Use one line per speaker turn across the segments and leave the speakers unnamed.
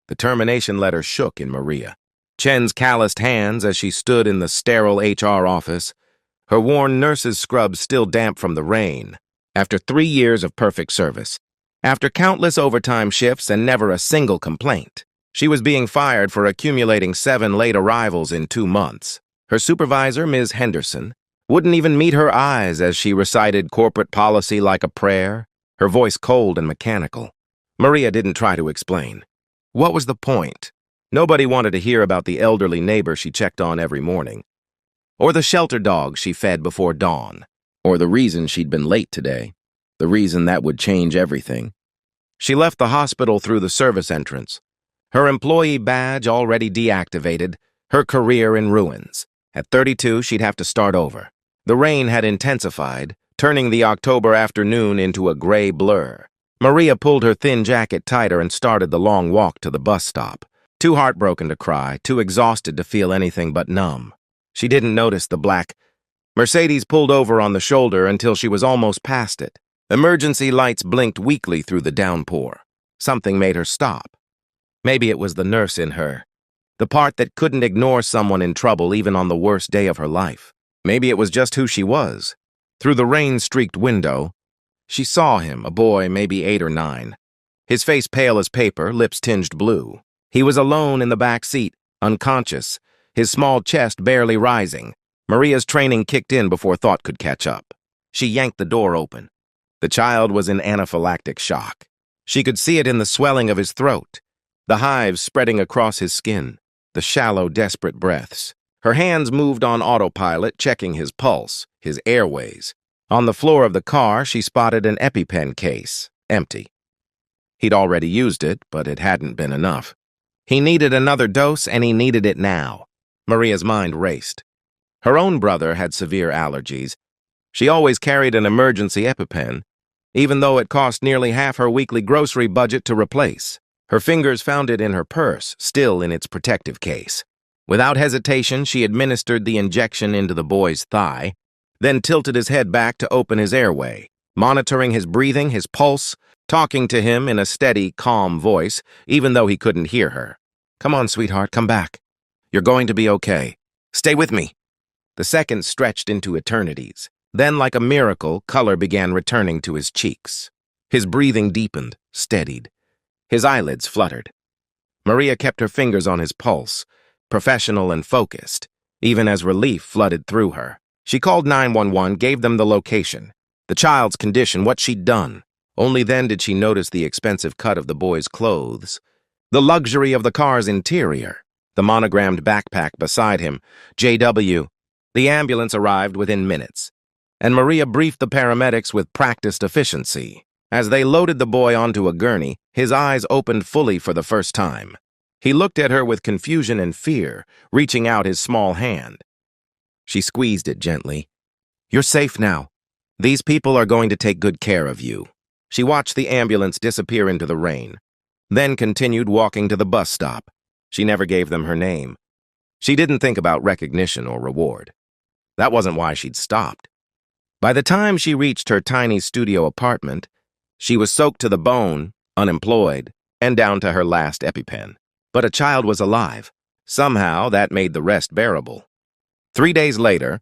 The termination letter shook in Maria. Chen's calloused hands as she stood in the sterile HR office, her worn nurse's scrubs still damp from the rain. After 3 years of perfect service, after countless overtime shifts and never a single complaint, she was being fired for accumulating 7 late arrivals in 2 months. Her supervisor, Ms. Henderson, wouldn't even meet her eyes as she recited corporate policy like a prayer, her voice cold and mechanical. Maria didn't try to explain. What was the point? Nobody wanted to hear about the elderly neighbor she checked on every morning, or the shelter dog she fed before dawn, or the reason she'd been late today, the reason that would change everything. She left the hospital through the service entrance, her employee badge already deactivated, her career in ruins. At 32, she'd have to start over. The rain had intensified, turning the October afternoon into a gray blur. Maria pulled her thin jacket tighter and started the long walk to the bus stop. Too heartbroken to cry, too exhausted to feel anything but numb. She didn't notice the black Mercedes pulled over on the shoulder until she was almost past it. Emergency lights blinked weakly through the downpour. Something made her stop. Maybe it was the nurse in her, the part that couldn't ignore someone in trouble even on the worst day of her life. Maybe it was just who she was. Through the rain-streaked window, she saw him, a boy maybe 8 or 9. His face pale as paper, lips tinged blue. He was alone in the back seat, unconscious, his small chest barely rising. Maria's training kicked in before thought could catch up. She yanked the door open. The child was in anaphylactic shock. She could see it in the swelling of his throat, the hives spreading across his skin, the shallow, desperate breaths. Her hands moved on autopilot, checking his pulse, his airways. On the floor of the car, she spotted an EpiPen case, empty. He'd already used it, but it hadn't been enough. He needed another dose, and he needed it now. Maria's mind raced. Her own brother had severe allergies. She always carried an emergency EpiPen, even though it cost nearly half her weekly grocery budget to replace. Her fingers found it in her purse, still in its protective case. Without hesitation, she administered the injection into the boy's thigh, then tilted his head back to open his airway, monitoring his breathing, his pulse, talking to him in a steady, calm voice, even though he couldn't hear her. "Come on, sweetheart, come back. You're going to be okay. Stay with me." The seconds stretched into eternities. Then, like a miracle, color began returning to his cheeks. His breathing deepened, steadied. His eyelids fluttered. Maria kept her fingers on his pulse, professional and focused, even as relief flooded through her. She called 911, gave them the location, the child's condition, what she'd done. Only then did she notice the expensive cut of the boy's clothes, the luxury of the car's interior, the monogrammed backpack beside him, JW. The ambulance arrived within minutes, and Maria briefed the paramedics with practiced efficiency. As they loaded the boy onto a gurney, his eyes opened fully for the first time. He looked at her with confusion and fear, reaching out his small hand. She squeezed it gently. "You're safe now. These people are going to take good care of you." She watched the ambulance disappear into the rain, then continued walking to the bus stop. She never gave them her name. She didn't think about recognition or reward. That wasn't why she'd stopped. By the time she reached her tiny studio apartment, she was soaked to the bone, unemployed, and down to her last EpiPen. But a child was alive. Somehow, that made the rest bearable. 3 days later,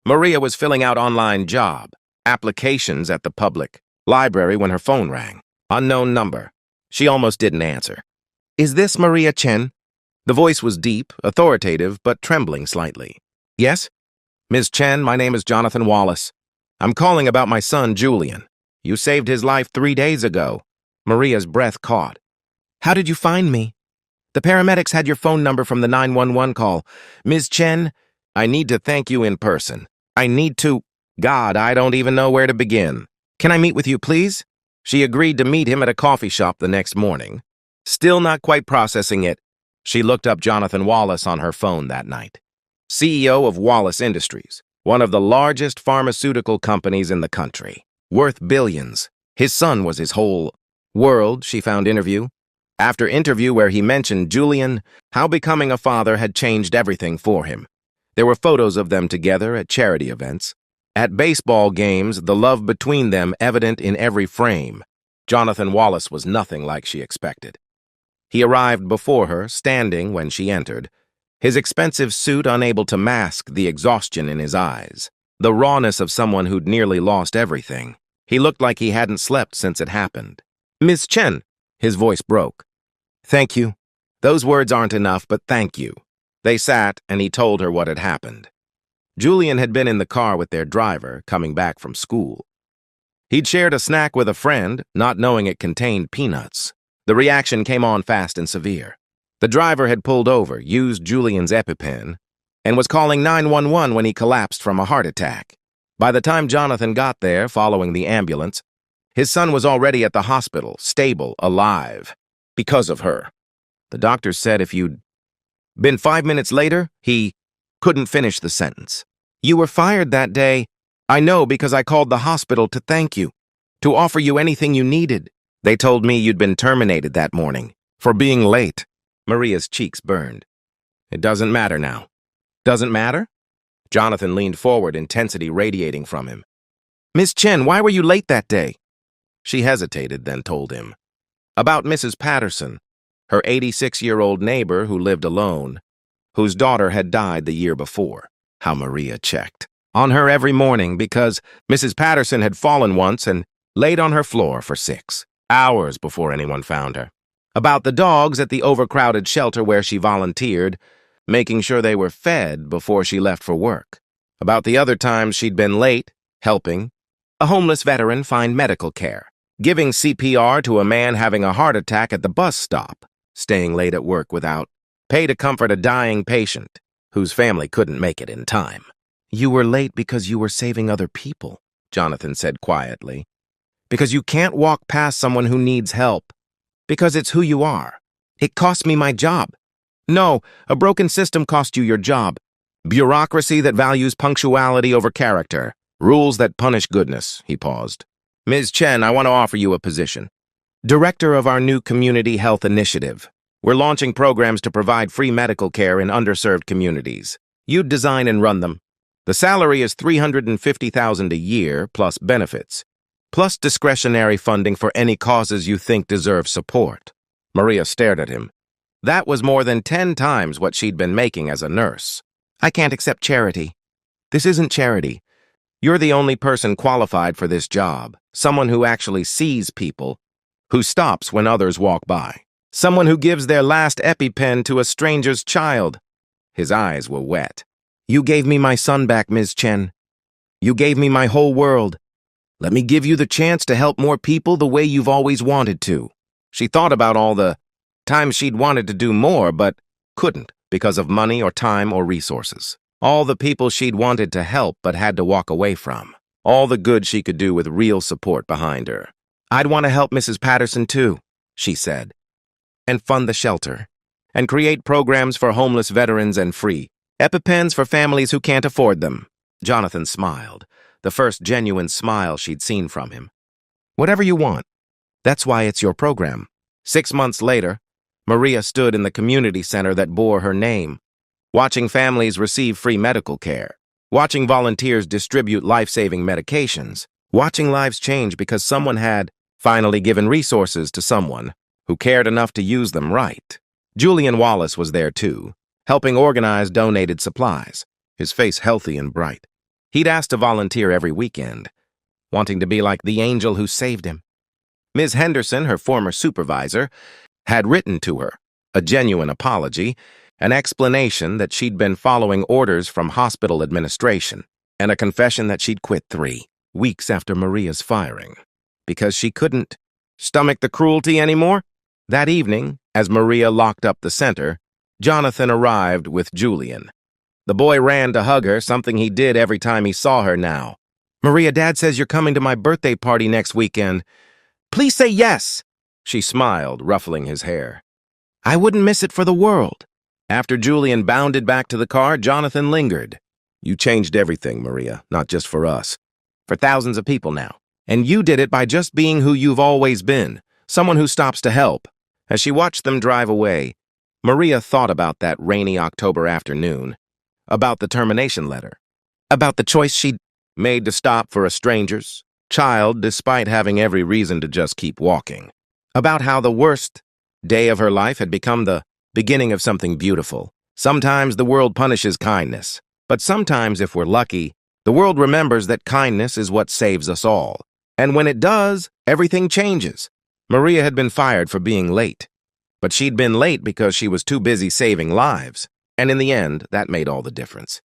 Maria was filling out online job applications at the public library when her phone rang. Unknown number. She almost didn't answer. "Is this Maria Chen?" The voice was deep, authoritative, but trembling slightly. "Yes? Ms. Chen, my name is Jonathan Wallace. I'm calling about my son, Julian. You saved his life 3 days ago." Maria's breath caught. "How did you find me?" "The paramedics had your phone number from the 911 call. Ms. Chen, I need to thank you in person. I need to... God, I don't even know where to begin. Can I meet with you, please?" She agreed to meet him at a coffee shop the next morning. Still not quite processing it, she looked up Jonathan Wallace on her phone that night. CEO of Wallace Industries, one of the largest pharmaceutical companies in the country, worth billions. His son was his whole world, she found interview. After interview where he mentioned Julian, how becoming a father had changed everything for him. There were photos of them together at charity events. At baseball games, the love between them evident in every frame. Jonathan Wallace was nothing like she expected. He arrived before her, standing when she entered, his expensive suit unable to mask the exhaustion in his eyes, the rawness of someone who'd nearly lost everything. He looked like he hadn't slept since it happened. "Miss Chen," his voice broke. "Thank you. Those words aren't enough, but thank you." They sat, and he told her what had happened. Julian had been in the car with their driver, coming back from school. He'd shared a snack with a friend, not knowing it contained peanuts. The reaction came on fast and severe. The driver had pulled over, used Julian's EpiPen, and was calling 911 when he collapsed from a heart attack. By the time Jonathan got there, following the ambulance, his son was already at the hospital, stable, alive. Because of her. The doctor said if you'd been 5 minutes later, he couldn't finish the sentence. "You were fired that day. I know because I called the hospital to thank you, to offer you anything you needed. They told me you'd been terminated that morning, for being late." Maria's cheeks burned. "It doesn't matter now." "Doesn't matter?" Jonathan leaned forward, intensity radiating from him. "Miss Chen, why were you late that day?" She hesitated, then told him. About Mrs. Patterson, her 86-year-old neighbor who lived alone, whose daughter had died the year before. How Maria checked on her every morning because Mrs. Patterson had fallen once and laid on her floor for 6 hours before anyone found her. About the dogs at the overcrowded shelter where she volunteered, making sure they were fed before she left for work. About the other times she'd been late, helping a homeless veteran find medical care, giving CPR to a man having a heart attack at the bus stop, staying late at work without pay to comfort a dying patient whose family couldn't make it in time. "You were late because you were saving other people," Jonathan said quietly. "Because you can't walk past someone who needs help. Because it's who you are. It cost me my job." "No, a broken system cost you your job. Bureaucracy that values punctuality over character. Rules that punish goodness," he paused. "Ms. Chen, I want to offer you a position. Director of our new community health initiative. We're launching programs to provide free medical care in underserved communities. You'd design and run them. The salary is $350,000 a year, plus benefits, plus discretionary funding for any causes you think deserve support." Maria stared at him. That was more than 10 times what she'd been making as a nurse. "I can't accept charity. This isn't charity. You're the only person qualified for this job, someone who actually sees people, who stops when others walk by. Someone who gives their last EpiPen to a stranger's child." His eyes were wet. "You gave me my son back, Ms. Chen. You gave me my whole world. Let me give you the chance to help more people the way you've always wanted to." She thought about all the times she'd wanted to do more, but couldn't because of money or time or resources. All the people she'd wanted to help but had to walk away from. All the good she could do with real support behind her. "I'd want to help Mrs. Patterson too," she said, "and fund the shelter, and create programs for homeless veterans and free EpiPens for families who can't afford them." Jonathan smiled, the first genuine smile she'd seen from him. "Whatever you want. That's why it's your program." 6 months later, Maria stood in the community center that bore her name, watching families receive free medical care, watching volunteers distribute life-saving medications, watching lives change because someone had finally given resources to someone who cared enough to use them right. Julian Wallace was there too, helping organize donated supplies, his face healthy and bright. He'd asked to volunteer every weekend, wanting to be like the angel who saved him. Ms. Henderson, her former supervisor, had written to her, a genuine apology, an explanation that she'd been following orders from hospital administration, and a confession that she'd quit 3 weeks after Maria's firing, because she couldn't stomach the cruelty anymore. That evening, as Maria locked up the center, Jonathan arrived with Julian. The boy ran to hug her, something he did every time he saw her now. "Maria, Dad says you're coming to my birthday party next weekend. Please say yes." She smiled, ruffling his hair. "I wouldn't miss it for the world." After Julian bounded back to the car, Jonathan lingered. "You changed everything, Maria, not just for us. For thousands of people now. And you did it by just being who you've always been, someone who stops to help." As she watched them drive away, Maria thought about that rainy October afternoon, about the termination letter, about the choice she'd made to stop for a stranger's child despite having every reason to just keep walking, about how the worst day of her life had become the beginning of something beautiful. Sometimes the world punishes kindness, but sometimes, if we're lucky, the world remembers that kindness is what saves us all. And when it does, everything changes. Maria had been fired for being late, but she'd been late because she was too busy saving lives. And in the end, that made all the difference.